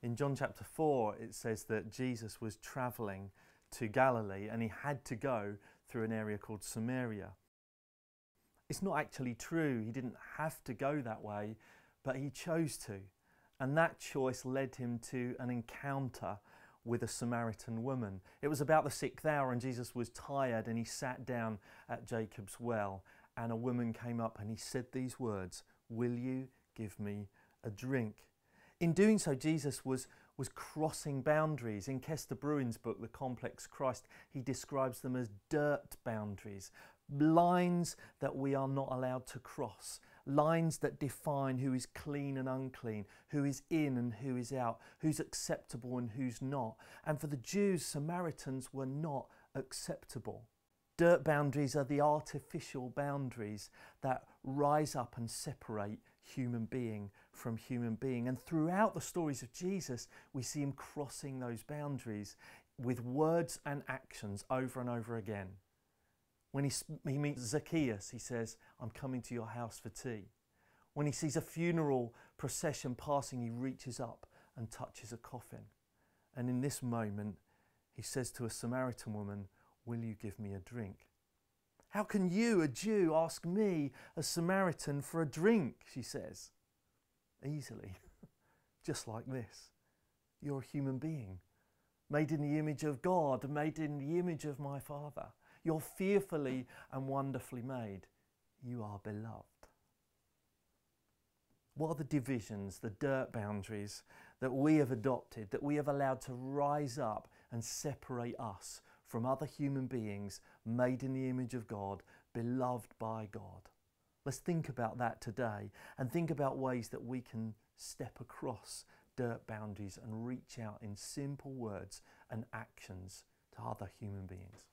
In John chapter 4, it says that Jesus was travelling to Galilee and he had to go through an area called Samaria. It's not actually true. He didn't have to go that way, but he chose to. And that choice led him to an encounter with a Samaritan woman. It was about the 6th hour and Jesus was tired and he sat down at Jacob's well, and a woman came up and he said these words, "Will you give me a drink?" In doing so, Jesus was crossing boundaries. In Kester Bruin's book, The Complex Christ, he describes them as dirt boundaries, lines that we are not allowed to cross, lines that define who is clean and unclean, who is in and who is out, who's acceptable and who's not. And for the Jews, Samaritans were not acceptable. Dirt boundaries are the artificial boundaries that rise up and separate human being from human being. And throughout the stories of Jesus, we see him crossing those boundaries with words and actions over and over again. When he meets Zacchaeus, he says, "I'm coming to your house for tea." When he sees a funeral procession passing, he reaches up and touches a coffin. And in this moment, he says to a Samaritan woman, "Will you give me a drink?" "How can you, a Jew, ask me, a Samaritan, for a drink?" she says. Easily, just like this. You're a human being, made in the image of God, made in the image of my Father. You're fearfully and wonderfully made. You are beloved. What are the divisions, the dirt boundaries that we have adopted, that we have allowed to rise up and separate us from other human beings made in the image of God, beloved by God? Let's think about that today and think about ways that we can step across dirt boundaries and reach out in simple words and actions to other human beings.